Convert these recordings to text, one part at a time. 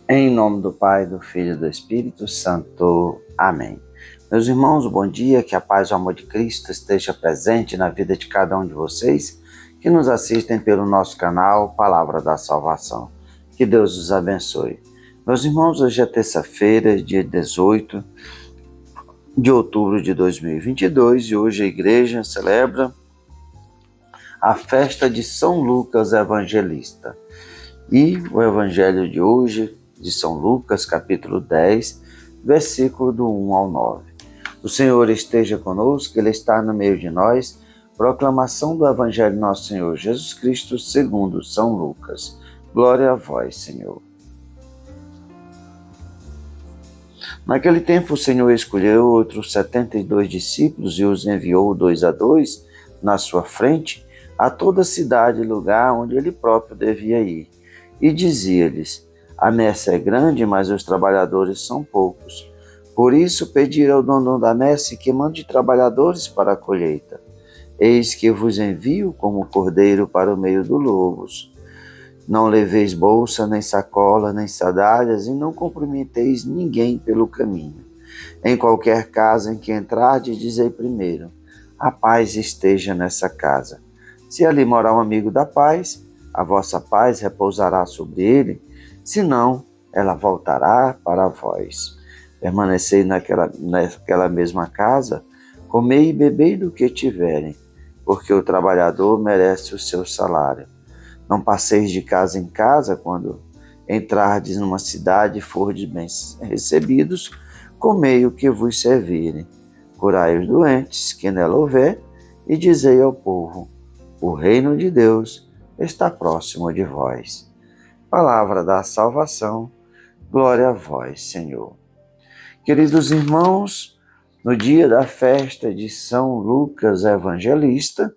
Em nome do Pai, do Filho e do Espírito Santo. Amém. Meus irmãos, bom dia, que a paz e o amor de Cristo esteja presente na vida de cada um de vocês que nos assistem pelo nosso canal Palavra da Salvação. Que Deus os abençoe. Meus irmãos, hoje é terça-feira, dia 18 de outubro de 2022 e hoje a igreja celebra a festa de São Lucas Evangelista. E o evangelho de hoje, de São Lucas, capítulo 10, versículo do 1 ao 9. O Senhor esteja conosco, Ele está no meio de nós. Proclamação do evangelho de nosso Senhor Jesus Cristo, segundo São Lucas. Glória a vós, Senhor. Naquele tempo o Senhor escolheu outros 72 discípulos e os enviou 2 a 2 na sua frente a toda cidade e lugar onde Ele próprio devia ir. E dizia-lhes: a messe é grande, mas os trabalhadores são poucos. Por isso pedir ao dono da messe que mande trabalhadores para a colheita. Eis que vos envio como cordeiro para o meio dos lobos. Não leveis bolsa, nem sacola, nem sandálias, e não cumprimenteis ninguém pelo caminho. Em qualquer casa em que entrardes, dizei primeiro: a paz esteja nessa casa. Se ali morar um amigo da paz, a vossa paz repousará sobre ele, senão ela voltará para vós. Permanecei naquela mesma casa, comei e bebei do que tiverem, porque o trabalhador merece o seu salário. Não passeis de casa em casa, quando entrardes numa cidade e fordes bem recebidos, comei o que vos servirem. Curai os doentes, que nela houver, e dizei ao povo: o reino de Deus está próximo de vós. Palavra da salvação, glória a vós, Senhor. Queridos irmãos, no dia da festa de São Lucas Evangelista,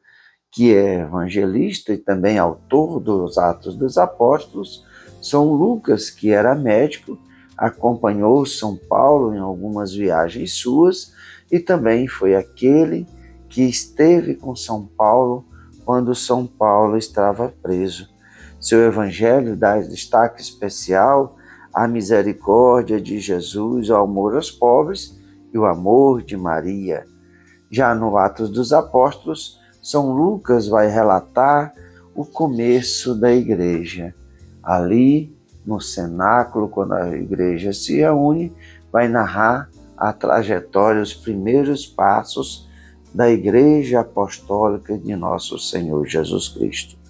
que é evangelista e também autor dos Atos dos Apóstolos, São Lucas, que era médico, acompanhou São Paulo em algumas viagens suas e também foi aquele que esteve com São Paulo quando São Paulo estava preso. Seu evangelho dá destaque especial à misericórdia de Jesus, ao amor aos pobres e o amor de Maria. Já no Atos dos Apóstolos, São Lucas vai relatar o começo da igreja. Ali, no cenáculo, quando a igreja se reúne, vai narrar a trajetória, os primeiros passos da Igreja Apostólica de Nosso Senhor Jesus Cristo.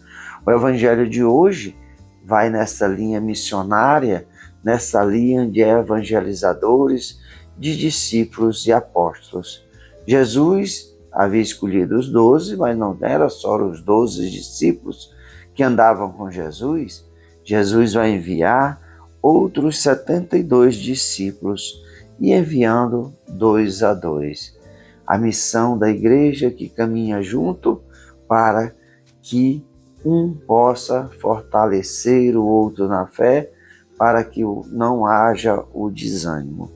O evangelho de hoje vai nessa linha missionária, nessa linha de evangelizadores, de discípulos e apóstolos. Jesus havia escolhido os 12, mas não eram só os 12 discípulos que andavam com Jesus. Jesus vai enviar outros 72 discípulos e enviando 2 a 2. A missão da igreja que caminha junto para que um possa fortalecer o outro na fé, para que não haja o desânimo.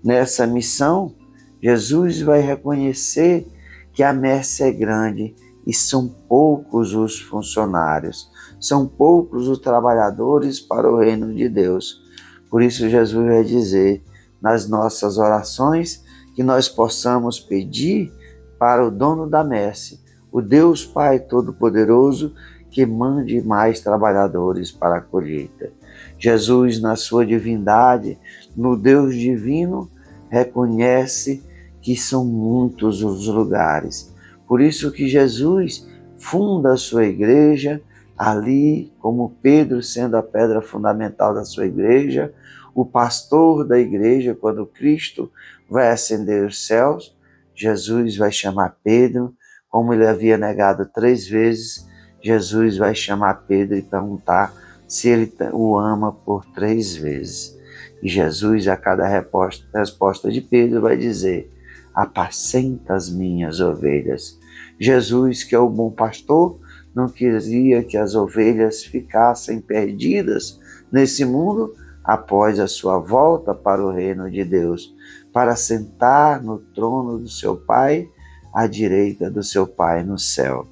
Nessa missão, Jesus vai reconhecer que a messe é grande e são poucos os funcionários, são poucos os trabalhadores para o reino de Deus. Por isso Jesus vai dizer nas nossas orações que nós possamos pedir para o dono da messe, o Deus Pai Todo-Poderoso, que mande mais trabalhadores para a colheita. Jesus, na sua divindade, no Deus divino, reconhece que são muitos os lugares. Por isso que Jesus funda a sua igreja ali, como Pedro sendo a pedra fundamental da sua igreja, o pastor da igreja, quando Cristo vai ascender os céus, Jesus vai chamar Pedro, como ele havia negado 3 vezes, Jesus vai chamar Pedro e perguntar se ele o ama por 3 vezes. E Jesus, a cada resposta de Pedro, vai dizer: apacenta as minhas ovelhas. Jesus, que é o bom pastor, não queria que as ovelhas ficassem perdidas nesse mundo após a sua volta para o reino de Deus, para sentar no trono do seu Pai, à direita do seu Pai no céu.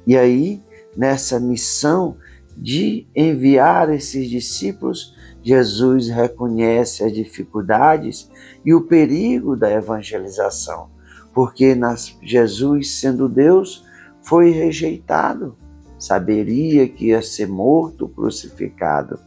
E aí, nessa missão de enviar esses discípulos, Jesus reconhece as dificuldades e o perigo da evangelização, porque Jesus, sendo Deus, foi rejeitado, saberia que ia ser morto, crucificado.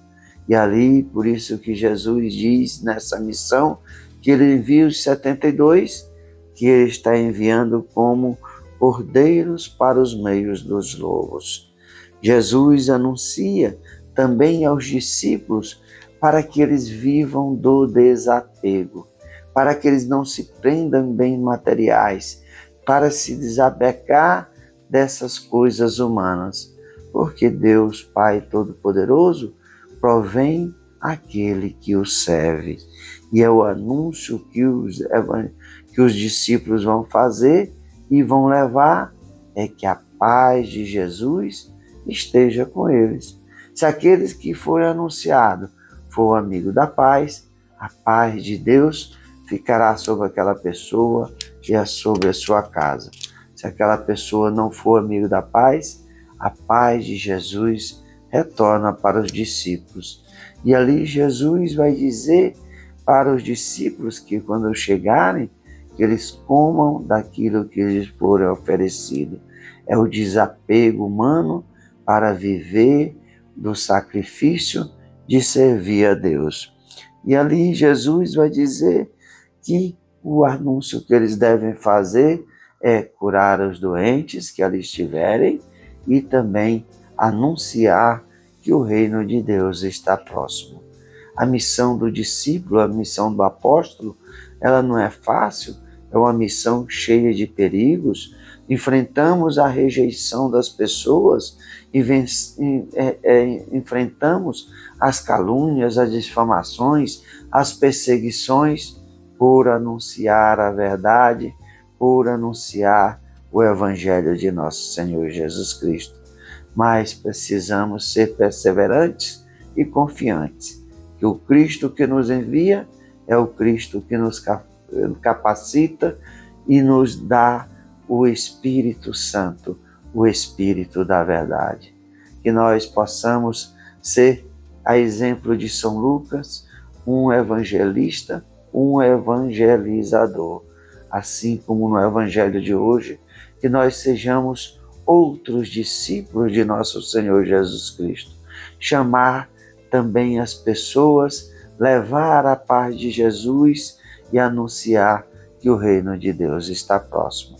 E ali, por isso que Jesus diz nessa missão, que ele envia os 72, que ele está enviando como cordeiros para os meios dos lobos. Jesus anuncia também aos discípulos para que eles vivam do desapego, para que eles não se prendam em bens materiais, para se desapegar dessas coisas humanas, porque Deus, Pai Todo-Poderoso, provém aquele que o serve. E é o anúncio que os discípulos vão fazer e vão levar, é que a paz de Jesus esteja com eles. Se aqueles que foi anunciado for amigo da paz, a paz de Deus ficará sobre aquela pessoa e sobre a sua casa. Se aquela pessoa não for amigo da paz, a paz de Jesus retorna para os discípulos. E ali Jesus vai dizer para os discípulos que quando chegarem, que eles comam daquilo que lhes for oferecido. É o desapego humano para viver do sacrifício de servir a Deus. E ali Jesus vai dizer que o anúncio que eles devem fazer é curar os doentes que ali estiverem e também anunciar que o reino de Deus está próximo. A missão do discípulo, a missão do apóstolo, ela não é fácil, é uma missão cheia de perigos. Enfrentamos a rejeição das pessoas e enfrentamos as calúnias, as difamações, as perseguições por anunciar a verdade, por anunciar o Evangelho de nosso Senhor Jesus Cristo. Mas precisamos ser perseverantes e confiantes que o Cristo que nos envia é o Cristo que nos capacita e nos dá o Espírito Santo, o Espírito da verdade. Que nós possamos ser, a exemplo de São Lucas, um evangelista, um evangelizador. Assim como no Evangelho de hoje, que nós sejamos outros discípulos de nosso Senhor Jesus Cristo. Chamar também as pessoas, levar a paz de Jesus e anunciar que o reino de Deus está próximo.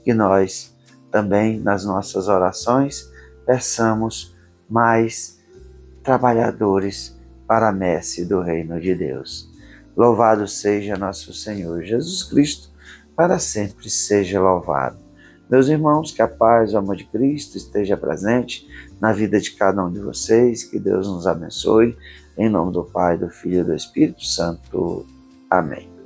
Que nós também, nas nossas orações, peçamos mais trabalhadores para a messe do reino de Deus. Louvado seja nosso Senhor Jesus Cristo, para sempre seja louvado. Meus irmãos, que a paz e o amor de Cristo esteja presente na vida de cada um de vocês, que Deus nos abençoe, em nome do Pai, do Filho e do Espírito Santo. Amém.